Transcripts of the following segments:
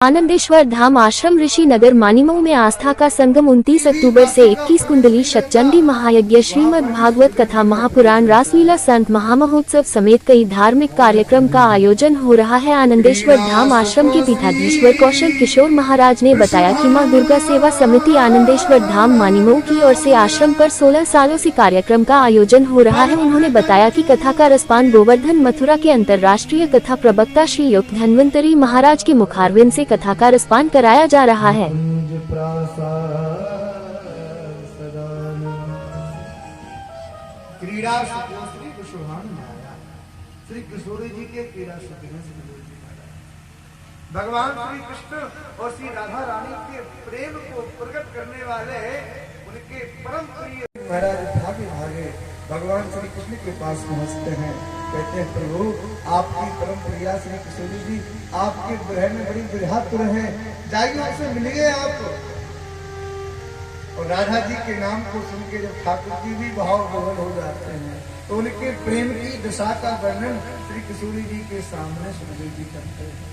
आनंदेश्वर धाम आश्रम ऋषि नगर मानिमऊ में आस्था का संगम 29 अक्टूबर से 21 कुंडली शतचंडी महायज्ञ श्रीमद् भागवत कथा महापुराण रासलीला संत महामहोत्सव समेत कई धार्मिक कार्यक्रम का आयोजन हो रहा है। आनंदेश्वर धाम आश्रम के पीठाधीश्वर कौशल किशोर महाराज ने बताया कि मां दुर्गा सेवा समिति आनंदेश्वर धाम मानिमऊ की ओर से आश्रम पर 16 सालों से कार्यक्रम का आयोजन हो रहा है। उन्होंने बताया कि कथा का रसपान गोवर्धन मथुरा के अंतर्राष्ट्रीय कथा प्रवक्ता श्री युक्त धन्वंतरी महाराज के मुखारविंद से कथा का रसपान कराया जा रहा है। क्रीड़ा श्री किशोर जी के क्रीड़ा भगवान श्री कृष्ण और श्री राधा रानी के प्रेम को प्रकट करने वाले उनके परम प्रिय महाराज भागे भागे भगवान श्री कृष्ण के पास पहुंचते हैं। कहते हैं प्रभु आपकी परम प्रिया श्री किशोरी जी आपके ग्रह में बड़ी विरहातुर है, जाइए उनसे मिलिए आप। और राधा जी के नाम को सुन के जब ठाकुर जी भी भाव विभोर हो जाते हैं तो उनके प्रेम की दशा का वर्णन श्री किशोरी जी के सामने सुखदेव जी करते हैं।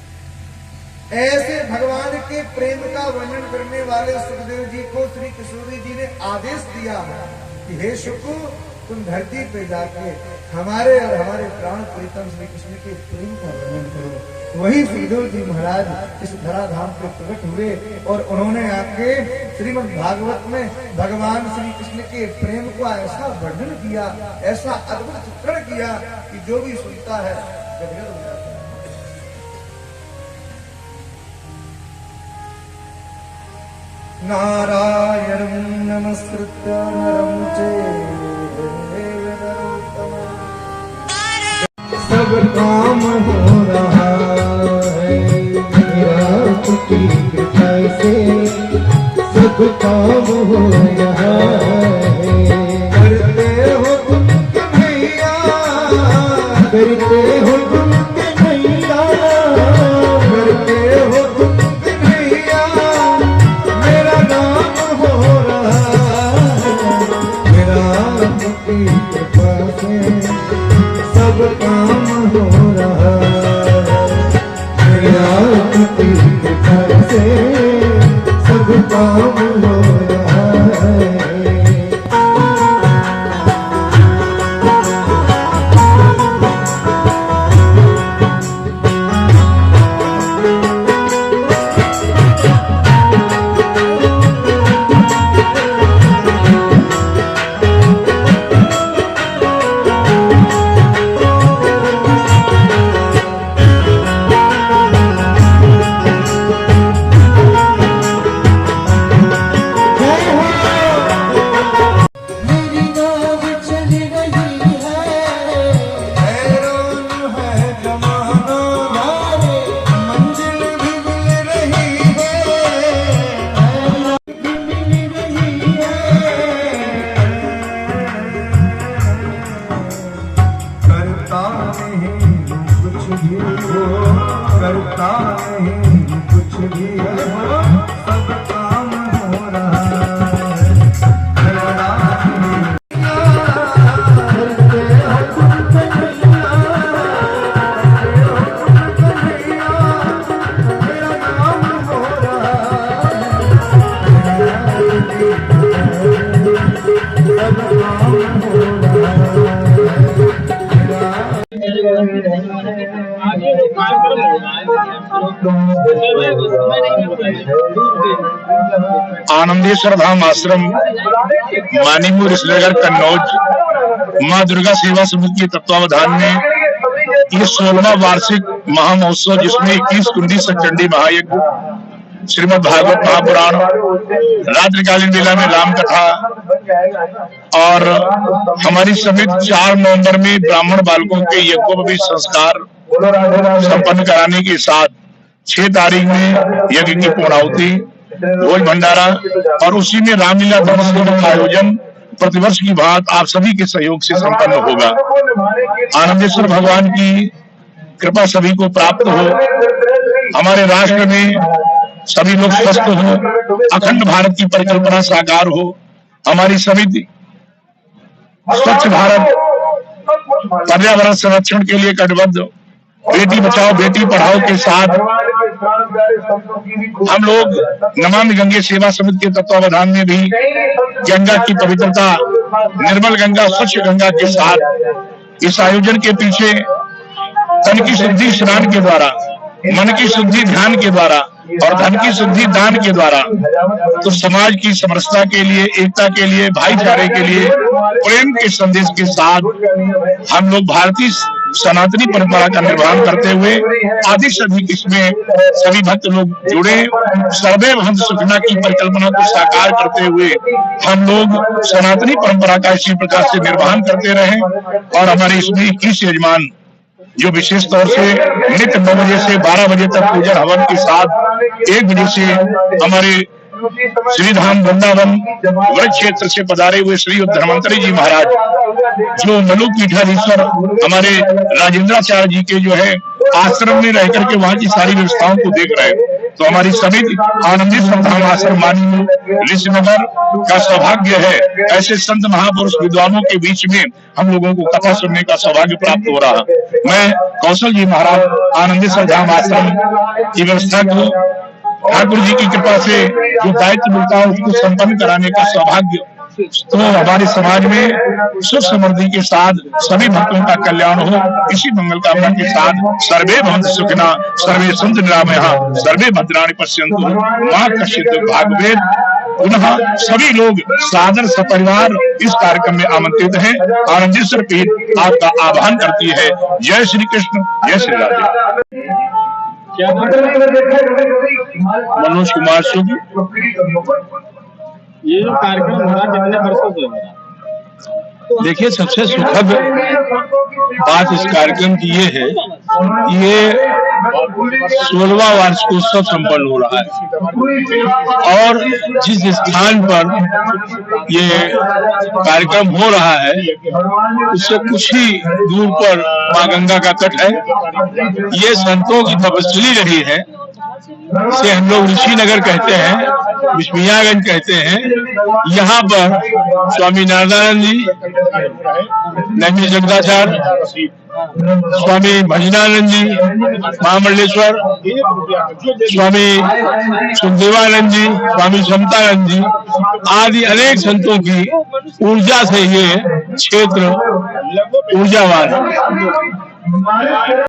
ऐसे भगवान के प्रेम का वर्णन करने वाले सुखदेव जी को श्री किशोरी जी ने आदेश दिया कि हे शुक तुम धरती पे जाके हमारे और हमारे प्राण प्रीतम श्री कृष्ण के प्रेम का वर्णन करो। वही सुखदेव जी महाराज इस धराधाम पे प्रकट हुए और उन्होंने आके श्रीमद् भागवत में भगवान श्री कृष्ण के प्रेम को ऐसा वर्णन किया, ऐसा अद्भुत चित्रण किया कि जो भी सुनता है गदगद हो जाता है। नारायणं नमस्कृत्य नरं चैव नरोत्तमं सब काम हो रहा है की कृपा से सब काम हो रहा है। करते हो तुम कन्हैया, करते हो तुम कन्हैया, करते हो तुम कन्हैया, मेरा नाम हो रहा है। मेरा की कृपा से सब काम हो रहा है। मेरा की कृपा से सब काम हो रहा है। करता नहीं कुछ भी सब काम हो रहा है। आनंदेश्वर धाम आश्रम मानिमऊ ऋषिनगर कन्नौज मां दुर्गा सेवा समिति के तत्वावधान में ये 16वां वार्षिक महामहोत्सव जिसमें 21 कुंडी शतचंडी महायज्ञ श्रीमद् भागवत महापुराण रात्रिकालीन मेला में राम कथा और हमारी समिति 4 नवंबर में ब्राह्मण बालकों के यज्ञोपवीत संस्कार संपन्न कराने के साथ 6 तारीख में यज्ञ की पूर्णाहुति भोज भंडारा और उसी में रामलीला महोत्सव का आयोजन प्रतिवर्ष की बात आप सभी के सहयोग से संपन्न होगा। आनंदेश्वर भगवान की कृपा सभी को प्राप्त हो, हमारे राष्ट्र में सभी लोग स्वस्थ हो, अखंड भारत की परिकल्पना साकार हो, हमारी समिति स्वच्छ भारत पर्यावरण संरक्षण के लिए कटिबद्ध बेटी बचाओ बेटी पढ़ाओ के साथ हम लोग नमामि गंगे सेवा समिति के तत्वावधान में भी गंगा की पवित्रता, निर्मल गंगा, स्वच्छ गंगा के साथ इस आयोजन के पीछे तन की शुद्धि स्नान के द्वारा, मन की शुद्धि ध्यान के द्वारा और धन की शुद्धि दान के द्वारा, तो समाज की समरसता के लिए, एकता के लिए, भाईचारे के लिए, प्रेम के संदेश के साथ हम लोग भारतीय सनातनी परंपरा का निर्वहन करते हुए अधिक से अधिक इसमें सभी भक्त लोग जुड़े, सर्वे भवन्तु सुखिनः की परिकल्पना को साकार करते हुए हम लोग सनातनी परंपरा का इसी प्रकार से निर्वहन करते रहे। और हमारे इसमें 21 यजमान जो विशेष तौर से नित्य 9 बजे से 12 बजे तक पूजन हवन के साथ 1 बजे से हमारे श्रीधाम वृंदावन वृक्ष क्षेत्र से पधारे हुए श्री धर्मांतरी जी महाराज, जो मलुक पीठाधीश्वर हमारे राजेंद्राचार्य जी के जो है आश्रम में रह करके वहाँ की सारी व्यवस्थाओं को देख रहे हैं, तो हमारी समिति आनंदी श्रद्धाम आश्रम माननीय ऋषिनगर का सौभाग्य है। ऐसे संत महापुरुष विद्वानों के बीच में हम लोगों को कथा सुनने का सौभाग्य प्राप्त हो रहा। मैं कौशल जी महाराज आनंदी श्रद्धाम आश्रम की व्यवस्था को ठाकुर जी की कृपा से जो दायित्व मिलता है उसको संपन्न कराने का सौभाग्य, तो हमारे समाज में सुख समृद्धि के साथ सभी भक्तों का कल्याण हो, इसी मंगल कामना के साथ सर्वे भवन्तु सुखिनः, सर्वे सन्तु निरामयाः, सर्वे भद्राणि पश्यन्तु मा कश्चित् भाग्भेद। पुनः सभी लोग सादर सपरिवार इस कार्यक्रम में आमंत्रित हैं। आनंदेश्वर पीठ आपका आह्वान करती है। जय श्री कृष्ण, जय श्री राधे। मनोज कुमार शुभ। ये जो कार्यक्रम हो रहा कितने वर्षों से हो रहा? देखिए, सबसे सुखद बात इस कार्यक्रम की ये है, ये 16वां वार्षिकोत्सव संपन्न हो रहा है और जिस स्थान पर ये कार्यक्रम हो रहा है उससे कुछ ही दूर पर माँ गंगा का तट है। ये संतों की तपस्वी रही है, इसे हम लोग ऋषिनगर कहते हैं, विस्मयागंज कहते हैं। यहाँ पर स्वामी नारायण जी, नैमी जगदाचार्य, स्वामी भजनानंद जी, महामंडलेश्वर, स्वामी सुखदेवानंद जी, स्वामी समतानंद जी आदि अनेक संतों की ऊर्जा से ये क्षेत्र ऊर्जावान है।